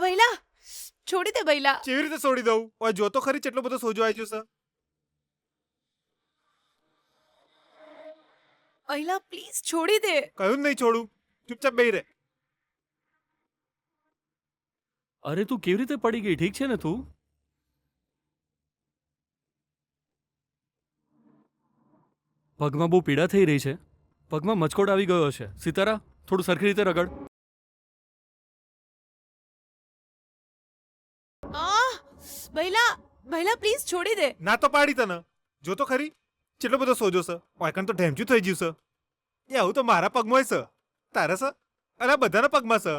ભૈલા છોડી દે ભૈલા. કેવી રીતે છોડી દઉં? ઓય જો તો ખરી કેટલો બધો સોજો આવી ગયો છે. ભૈલા પ્લીઝ છોડી દે. કયું નહીં છોડું, ચૂપચાપ બેહી રહે. અરે તું કેવી રીતે પડી ગઈ? ઠીક છે ને તું? પગમાં બહુ પીડા થઈ રહી છે. પગમાં મચકોડ આવી ગયો છે. સિતારા, થોડું સરખી રીતે રગડ. ભૈલા ભૈલા પ્લીઝ છોડી દે. ના તો પાડી તને. જો તો ખરી કેટલો બધો સોજો છે. ઓયકણ તો ઢેમચું થઈ ગયું છે. એ આવું તો મારા પગમાં છે. તારે છે? અરે આ બધાના પગમાં છે.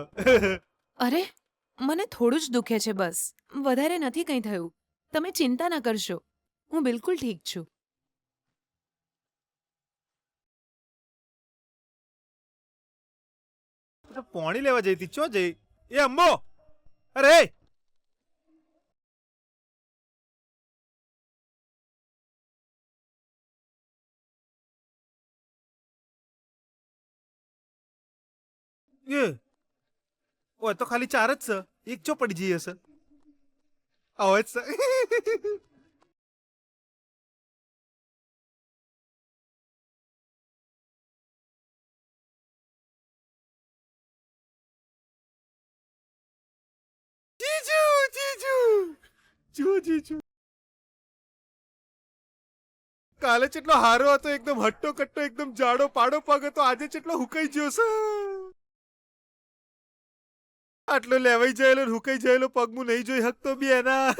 અરે મને થોડું જ દુખે છે બસ, વધારે નથી કંઈ થયું. તમે ચિંતા ના કરશો, હું બિલકુલ ઠીક છું. પોણી લેવા જઈ તી ચો જઈ. એ અમ્મો, અરે એ ઓય તો ખાલી 4 જ છે. એક ચો પડી જઈ હશે. આવો જ છે. જીજુ જીજુ જો જીજુ કાલે કેટલો હારો હતો, એકદમ હટ્ટો કટ્ટો, એકદમ જાડો પાડો પગ હતો. આજે કેટલો હુકાઈ ગયો છે. આટલો લેવાઈ જાયેલો ને હુકાઈ જાયેલો પગ હું નહીં જોઈ શકતો બી એના.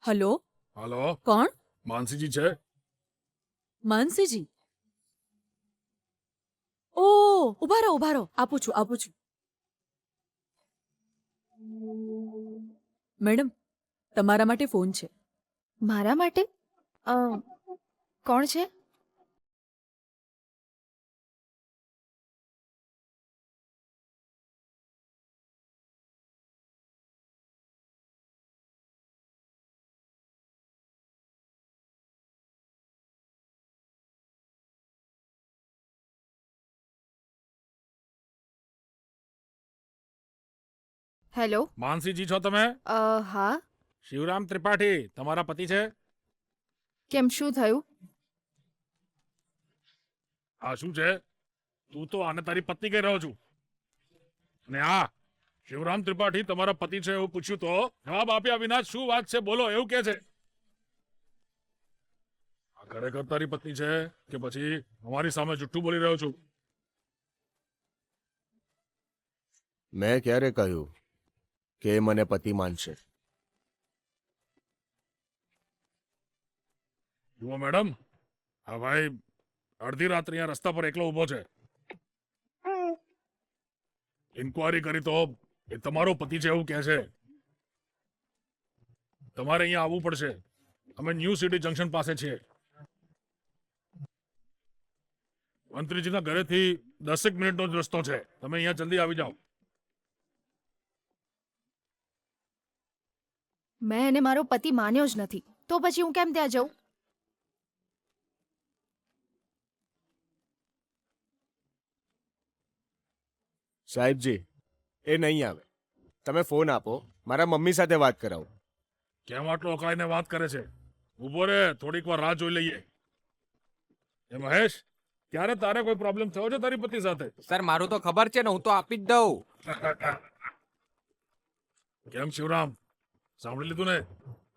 હલો, हेलो કોણ? मानसी जी છે? માનસીજી? ઓ ઉભા રહો, આપું છું. મેડમ, તમારા માટે ફોન છે. મારા માટે? કોણ છે? હેલો. માનસી જી છો તમે? હા. શિવરામ ત્રિપાઠી તમારા પતિ છે? કેમ, શું થયું? આ શું છે? તું તો આને તારી પત્ની કહી રહ્યો છું. અને આ શિવરામ ત્રિપાઠી તમારા પતિ છે એવું પૂછ્યું તો જવાબ આપ્યા વિના શું વાત છે બોલો એવું કે છે? આ ખરેખર તારી પત્ની છે કે પછી અમારી સામે જુઠ્ઠું બોલી રહ્યો છું? મેં ક્યારે કહ્યું કે એ મને પતિ માનશે? જુઓ મેડમ, આ ભાઈ અડધી રાત્રે અહીંયા રસ્તા પર એકલો ઊભો છે. ઇન્કવાયરી કરી તો એ તમારો પતિ છે એવું કહે છે. તમારે અહીંયા આવવું પડશે. અમે ન્યૂ સિટી જંકશન પાસે છીએ. મંત્રીજીના ઘરેથી 10 મિનિટનો જ રસ્તો છે. તમે અહીંયા જલ્દી આવી જાઓ. મેં એને મારો પતિ માન્યો જ નથી, તો પછી હું કેમ ત્યાં જઉં? સાહેબજી, એ નહીં આવે. તમે ફોન આપો, મારા મમ્મી સાથે વાત કરાવો. કેમ આટલો અકળાઈને વાત કરે છે? ઊભો રે, થોડીક વાર રાહ જોઈ લઈએ. એ મહેશ, ક્યારે તારે કોઈ પ્રોબ્લેમ થયો છે તારી પતિ સાથે? સર મારું તો ખબર છે ને, હું તો આપી જ દઉં. કેમ શિવરામ, સાંભળી લીધું ને?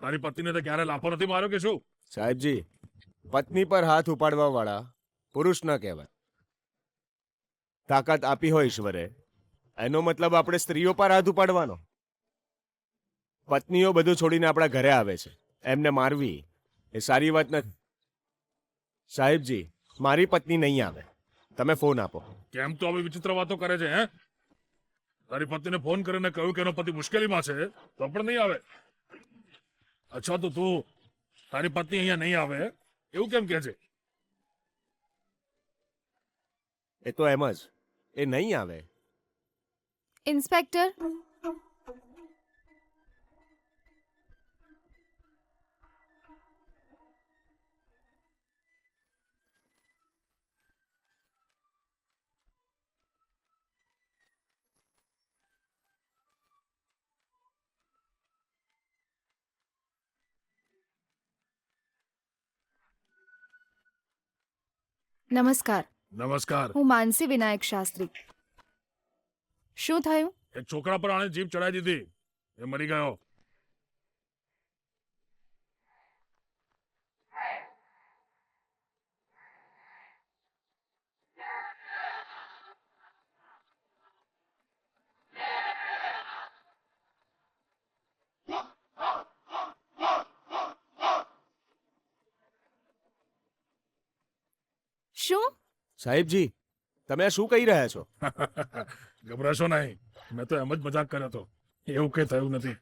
તારી પત્નીને તો ક્યારે લાફો નથી માર્યો કે શું? સાહેબજી, પત્ની પર હાથ ઉપાડવા વાળા પુરુષ ન કહેવાય. તાકાત આપી હોય ઈશ્વરે, એનો મતલબ આપણે સ્ત્રીઓ પર હાથ ઉપાડવાનો? પત્નીઓ બધું છોડીને આપણા ઘરે આવે છે, એમને મારવી એ સારી વાત નથી. સાહેબજી, મારી પત્ની નહીં આવે. તમે ફોન આપો. કેમ તો આવી વિચિત્ર વાતો કરે છે? હે, તારી પત્નીને ફોન કરીને કહ્યું કે એનો પતિ મુશ્કેલીમાં છે તો પણ નહીં આવે? અચ્છા, તો તું તારી પત્ની અહીંયા નહીં આવે એવું કેમ કહે છે? એ તો એમ જ, એ નહીં આવે. ઇન્સ્પેક્ટર, નમસ્કાર. નમસ્કાર. હું માનસી વિનાયક શાસ્ત્રી. શું થયું? એક છોકરા પર આણે જીપ ચડાવી દીધી, એ મરી ગયો. શું? સાહેબજી, તમે આ શું કહી રહ્યા છો? ગભરાશો નહીં, મેં તો એમ જ મજાક કર્યો હતો, એવું કઈ થયું નથી.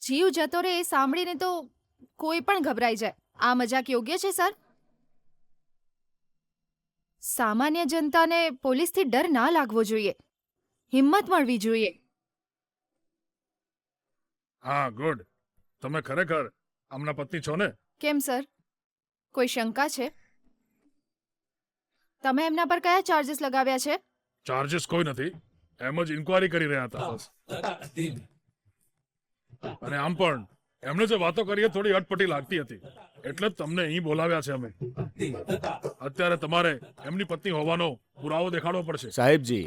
જીવ જતો રહે એ સાંભળીને તો કોઈ પણ ગભરાઈ જાય. આ મજાક યોગ્ય છે સર? સામાન્ય જનતાને પોલીસથી ડર ના લાગવો જોઈએ, હિંમત મળવી જોઈએ. હા, ગુડ. તમે ખરેખર આમના પત્ની છો ને? કેમ સર, કોઈ શંકા છે? તમે એમના પર કયા ચાર્જીસ લગાવ્યા છે? ચાર્જીસ કોઈ નથી, એમ જ ઇન્કવાયરી કરી રહ્યા હતા બસ. અને આમ પણ એમણે જે વાતો કરી એ થોડી અટપટી લાગતી હતી, એટલે જ તમને અહીં બોલાવ્યા છે અમે. અત્યારે તમારે એમની પત્ની હોવાનો પુરાવો દેખાડવો પડશે. સાહેબજી,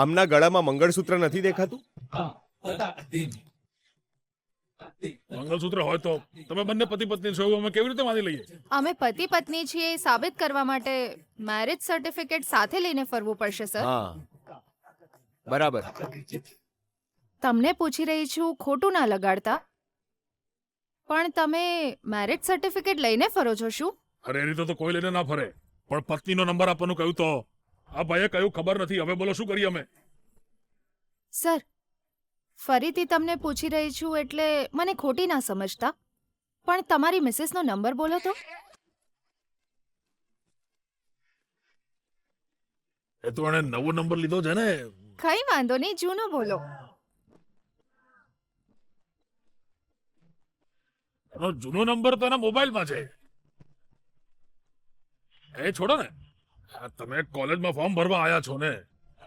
આમના ગળામાં મંગળસૂત્ર નથી દેખાતું? મંગલસૂત્ર હોય તો તમે બંને પતિ પત્ની છો એવું અમે કેવી રીતે માની લઈએ? અમે પતિ પત્ની છીએ એ સાબિત કરવા માટે મેરેજ સર્ટિફિકેટ સાથે લઈને ફરવું પડશે સર. હા, બરાબર. તમને પૂછી રહી છું, ખોટું ના લગાડતા, પણ તમે મેરેજ સર્ટિફિકેટ લઈને ફરો છો શું? અરે એ રીતે તો કોઈ લઈને ના ફરે, પણ પત્નીનો નંબર આપવાનું કહ્યું તો આ ભાઈએ કહ્યું ખબર નથી. હવે બોલો શું કરીએ અમે? સર, ફરીથી તમને પૂછી રહી છું એટલે મને ખોટી ના સમજતા, પણ તમારી મિસિસનો નંબર બોલો તો. એ તો એને નવો નંબર લીધો છે ને. કઈ વાંધો નહીં, જૂનો બોલો. એનો જૂનો નંબર તો એના મોબાઈલમાં છે. એ છોડો ને, આ તમે કોલેજમાં ફોર્મ ભરવા આવ્યા છો ને,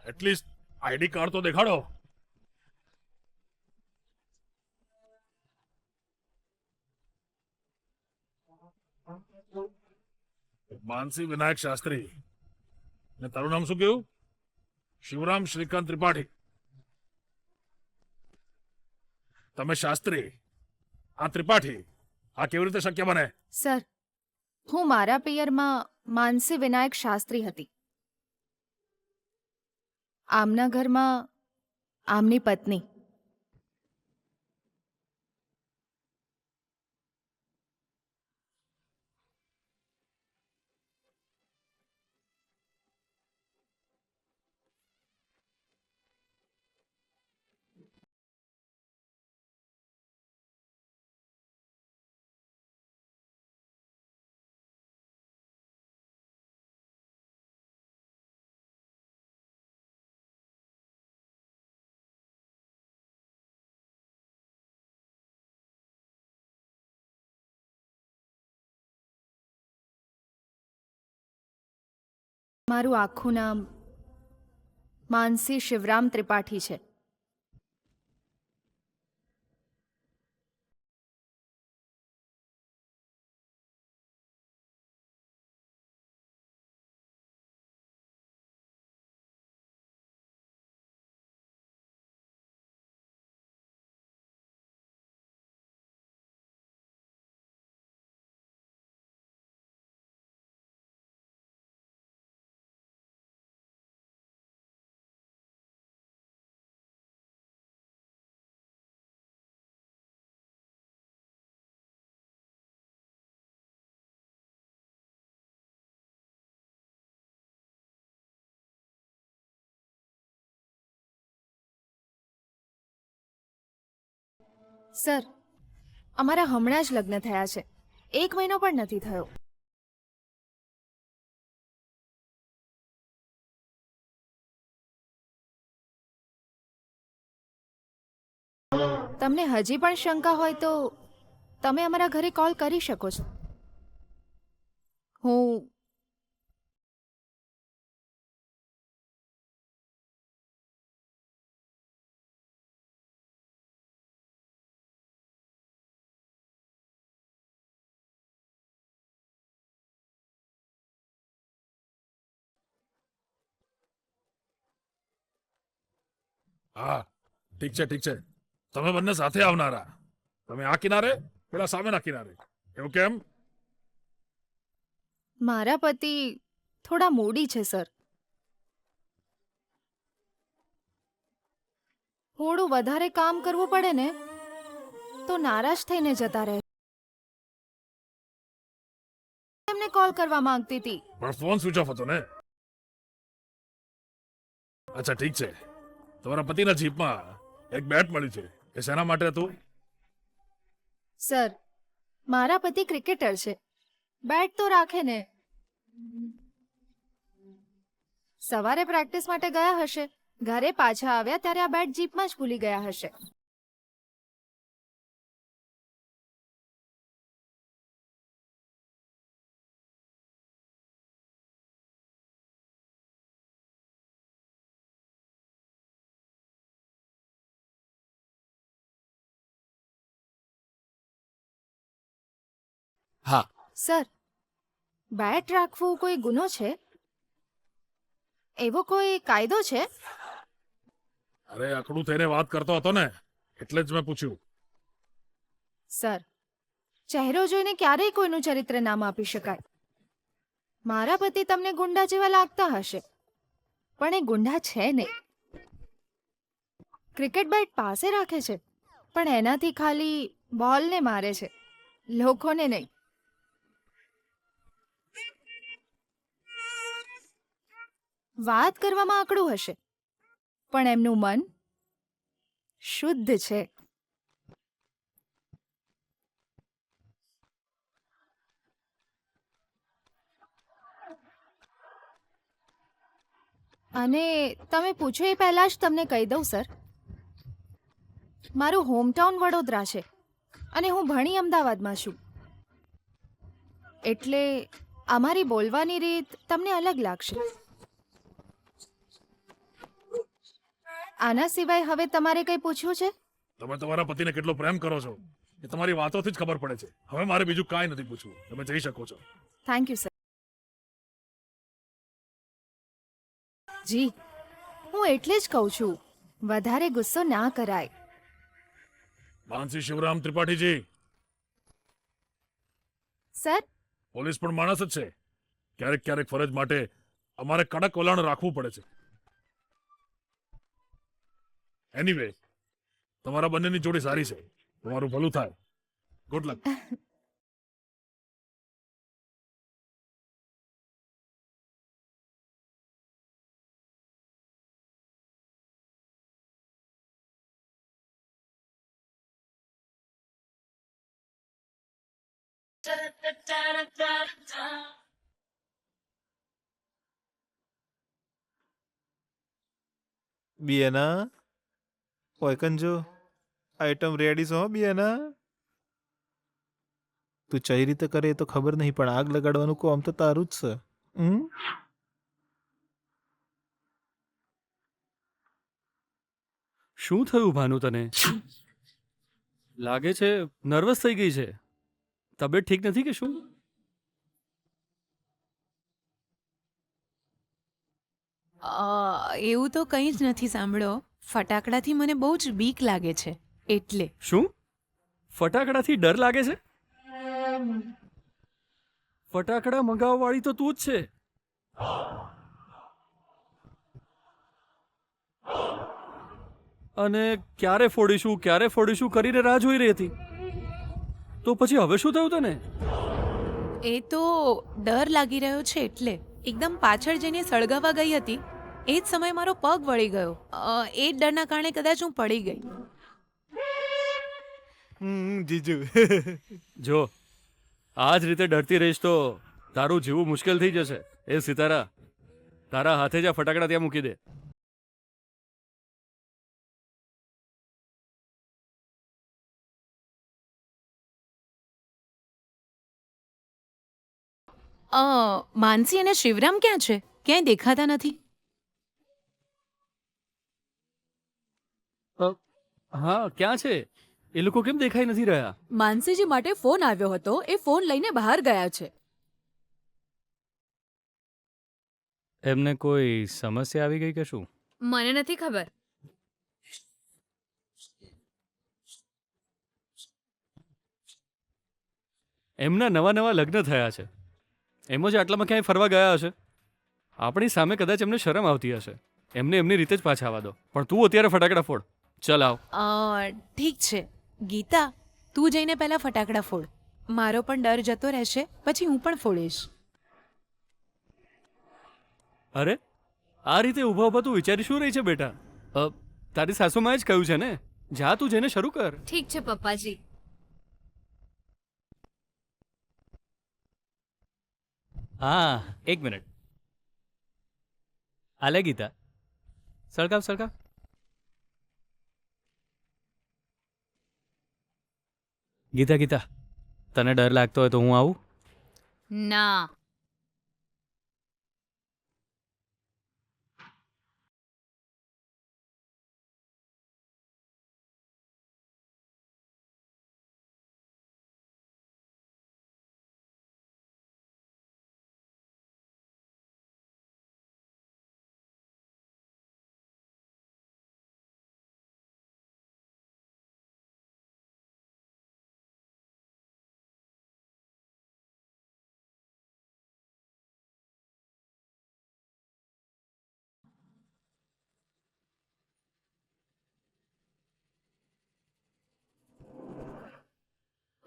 એટલીસ્ટ આઈડી કાર્ડ તો દેખાડો. માનસી વિનાયક શાસ્ત્રી. ને તારું નામ શું કહ્યું? શિવરામ શ્રીકાંત ત્રિપાઠી. તમે શાસ્ત્રી, આ ત્રિપાઠી, આ કેવી રીતે શક્ય બને? સર, હું મારા પિયરમાં માનસી વિનાયક શાસ્ત્રી હતી. આમના ઘરમાં આમની પત્ની. મારું આખું નામ માનસી શિવરામ ત્રિપાઠી છે. સર, અમારા હમણાં જ લગ્ન થયા છે, 1 મહિનો પણ નથી થયો. તમને હજી પણ શંકા હોય તો તમે અમારા ઘરે કોલ કરી શકો છો. હું હા ઠીક છે ઠીક છે. તમે બંને સાથે આવનારા, તમે આ કિનારે પેલા સામેના કિનારે, એવું કેમ? મારા પતિ થોડા મૂડી છે સર. થોડું વધારે કામ કરવું પડે ને તો નારાજ થઈને જતા રહે. એમને કોલ કરવા માંગતી હતી. પણ ફોન સ્વિચ ઓફ હતો ને. અચ્છા ઠીક છે. તમારા પતિના જીપમાં એક બેટ મળી છે, એ શેના માટે હતું? સર, મારા પતિ ક્રિકેટર છે, બેટ તો રાખે ને. સવારે પ્રેક્ટિસ માટે ગયા હશે, ઘરે પાછા આવ્યા ત્યારે આ બેટ જીપમાં જ ભૂલી ગયા હશે. હા. સર, બેટ રાખવું કોઈ ગુનો છે? એવો કોઈ કાયદો છે? અરે અકડું થઈને વાત કરતો હતો ને, એટલે જ મેં પૂછ્યું. સર, ચહેરો જોઈને ક્યારેય કોઈનું ચરિત્ર નામ આપી શકાય. મારા પતિ તમને ગુંડા જેવા લાગતા હશે, પણ એ ગુંડા છે નહીં. ક્રિકેટ બેટ પાસે રાખે છે, પણ એનાથી ખાલી બોલને મારે છે, લોકોને નહીં. વાત કરવામાં આકડું હશે, પણ એમનું મન શુદ્ધ છે. અને તમે પૂછો એ પહેલાં જ તમને કહી દઉં સર, મારું હોમટાઉન વડોદરા છે અને હું ભણી અમદાવાદમાં છું. એટલે અમારી બોલવાની રીત તમને અલગ લાગશે. આના સિવાય હવે તમારે કંઈ પૂછવું છે? તમે તમારા પતિને કેટલો પ્રેમ કરો છો એ તમારી વાતોથી જ ખબર પડે છે. હવે મારે બીજું કાંઈ નથી પૂછવું, તમે જઈ શકો છો. Thank you sir. જી, હું એટલે જ કહું છું, વધારે ગુસ્સો ના કરાય. માનસી શિવરામ ત્રિપાઠીજી, સર, પોલીસ પણ માણસ જ છે. ક્યારેક ક્યારેક ફરજ માટે અમારે કડક વલણ રાખવું પડે છે. એનીવે, તમારા બંનેની જોડી સારી છે. તમારું ભલું થાય. Good luck. બિયાના ઓયકન જો આઈટમ રેડી છો બિયાના. તું ચઈ રીતે કરે એ તો ખબર નહીં, પણ આગ લગાડવાનું કોમ તો તારું જ છે. શું થયું ભાનુ તને? લાગે છે નર્વસ થઈ ગઈ છે. તબિયત ઠીક નથી કે શું? એવું તો કંઈ જ નથી. સાંભળો, ફટાકડાથી મને બહુ જ બીક લાગે છે, એટલે. શું? ફટાકડાથી ડર લાગે છે? ફટાકડા મંગાવવાવાળી તો તું જ છે. અને ક્યારે ફોડીશું કરીને રાહ જોઈ રહી હતી. તો પછી હવે શું થયું તને? એ તો ડર લાગી રહ્યો છે એટલે. એકદમ પાછળ જઈને સળગાવવા ગઈ હતી, એ જ સમયે મારો પગ વળી ગયો. એ જ ડરના કારણે કદાચ હું પડી ગઈ. જીજુ જો આ જ રીતે ડરતી રહીશ તો તારું જીવવું મુશ્કેલ થઈ જશે. એ સિતારા, તારા હાથે જ આ ફટાકડા ત્યાં મૂકી દે. માનસી અને શિવરામ ક્યાં છે? ક્યાંય દેખાતા નથી. હા, ક્યાં છે? એ લોકો કેમ દેખાઈ નથી રહ્યા? માનસીજી માટે ફોન આવ્યો હતો, એ ફોન લઈને બહાર ગયા છે. એમને કોઈ સમસ્યા આવી ગઈ કે શું? મને નથી ખબર. એમના નવા નવા લગ્ન થયા છે. એમ જ આટલામાં ક્યાંય ફરવા ગયા હશે. આપણી સામે કદાચ એમને શરમ આવતી હશે. એમને એમની રીતે જ પાછા આવવા દો. પણ તું અત્યારે ફટાકડા ફોડ. ચલ આવ. ઠીક છે ગીતા, તું જઈને પહેલા ફટાકડા ફોડ. મારો પણ ડર જતો રહેશે, પછી હું પણ ફોડીશ. અરે આ રીતે ઊભા ઊભા તું વિચારી શું રહી છે બેટા? તારી સાસુમાએ જ કહ્યું છે ને, જા તું જઈને શરૂ કર. ઠીક છે પપ્પાજી. હા, એક મિનિટ. આલે ગીતા, સળગાવ સળગાવ. ગીતા ગીતા, તને ડર લાગતો હોય તો હું આવું? ના.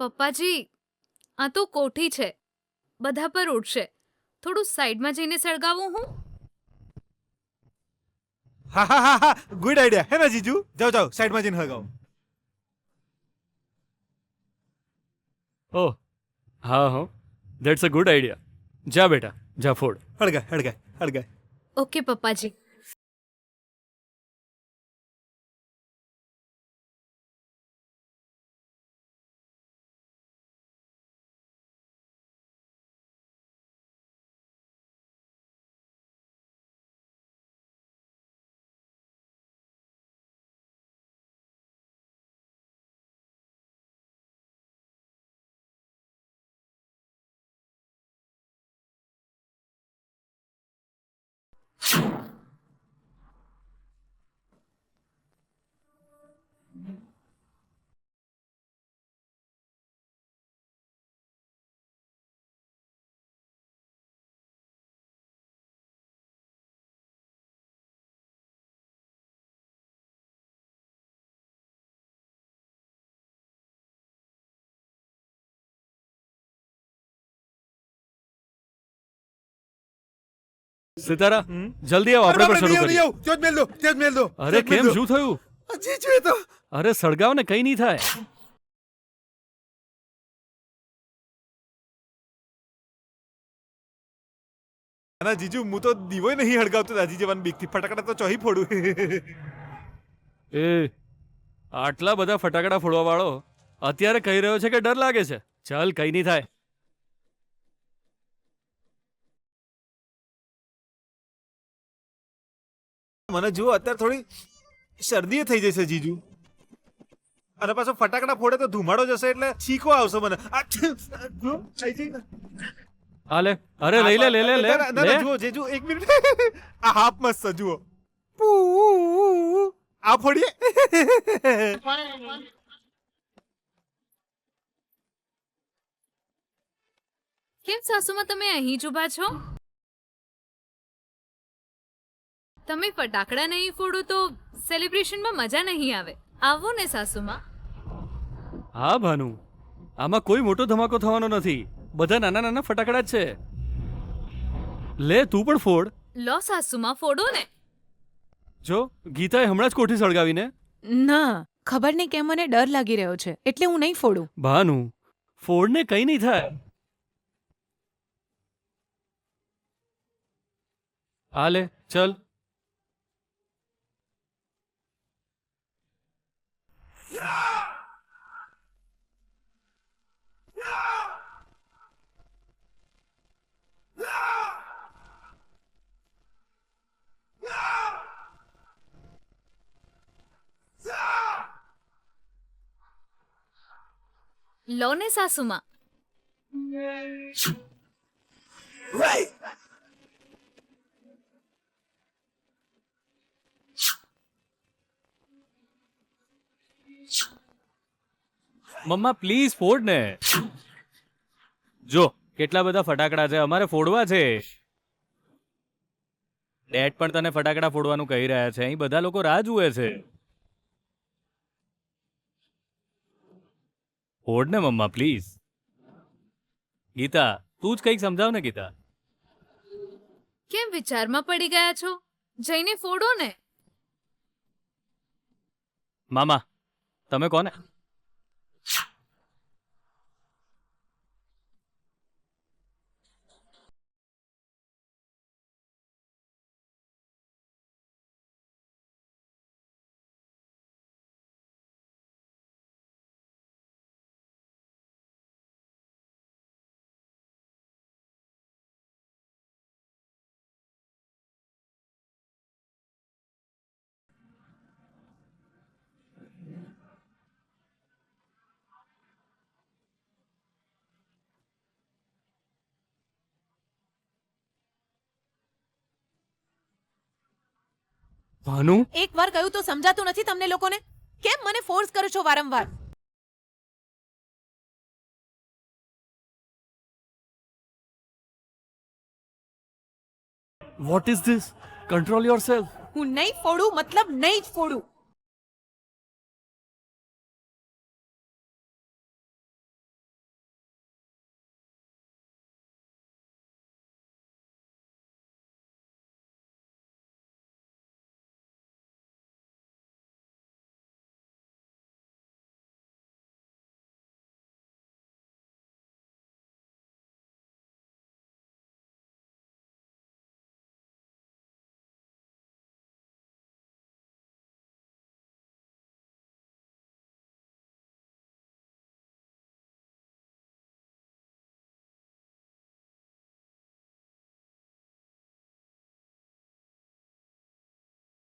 પપ્પાજી, આ તો કોઠી છે, બધા પર ઉડશે. થોડું સાઈડમાં જઈને સળગાવું હું? હા હા હા હા, ગુડ આઈડિયા હે ને જીજુ? જાઓ જાઓ, સાઈડમાં જઈને હગાવો. ઓહ હા હો, ધેટ્સ અ ગુડ આઈડિયા. જા બેટા, જા ફોડ. હળગાય હળગાય હળગાય. ઓકે પપ્પાજી. સિતારા, જલ્દી આવ, આપણે પણ શરૂ કરીએ. ત્યાં જ મેલ દો, ત્યાં જ મેલ દો. અરે કેમ, શું થયું? જીજુ એ તો અરે સળગાવ ને, કઈ નહીં થાય. ના જીજુ, હું તો દીવોય નહીં હળગાવતો દાદી જવાન બીકથી. ફટાકડા તો ચોહી ફોડું. એ આટલા બધા ફટાકડા ફોડવા વાળો અત્યારે કહી રહ્યો છે કે ડર લાગે છે. ચાલ, કઈ નહીં થાય. મને જુઓ, અત્યારે થોડી શરદી થઈ જશે જીજુ. અને પાછો ફટાકડા ફોડે તો ધુમાડો જશે એટલે છીકો આવશે મને. હા લે, અરે લઈ લે લે લે લે ના, ના, લે. જુઓ જીજુ, એક મિનિટ. આ હાફ મસ્ત છે, જુઓ. આ ફોડીએ. કેમ સાસુમાં તમે અહીં જ ઊભા છો? તમે ફટાકડા નહીં ફોડો તો સેલિબ્રેશનમાં મજા નહીં આવે. આવો ને સાસુમાં. હા ભાનુ, આમાં કોઈ મોટો ધમાકો થવાનો નથી. બધા નાના નાના ફટાકડા જ છે. લે, તું પણ ફોડ. લો સાસુમાં, ફોડો ને. જો ગીતાએ હમણાં જ કોઠી સળગાવીને. ના, ખબર નહીં કેમ મને ડર લાગી રહ્યો છે, એટલે હું નહીં ફોડું. ભાનુ, ફોડને કઈ નહીં થાય. આ લે, ચલ. લો ને સાસુમાં. મમ્મા પ્લીઝ ફોડ ને. જો કેટલા બધા ફટાકડા છે, અમારે ફોડવા છે. ડેડ પણ તને ફટાકડા ફોડવાનું કહી રહ્યા છે. અહીં બધા લોકો રાહ જુએ છે. ફોડ ને મમ્મા પ્લીઝ. ગીતા તું જ કંઈક સમજાવ ને ગીતા. કેમ વિચારમાં પડી ગયા છો? જઈને ફોડો ને. મામા તમે કોને? ભાનુ એક વાર કહ્યું તો સમજાતું નથી તમને લોકોને? કેમ મને ફોર્સ કરો છો વારંવાર? What is this? Control yourself. હું નહીં ફોડું મતલબ નહીં જ ફોડું.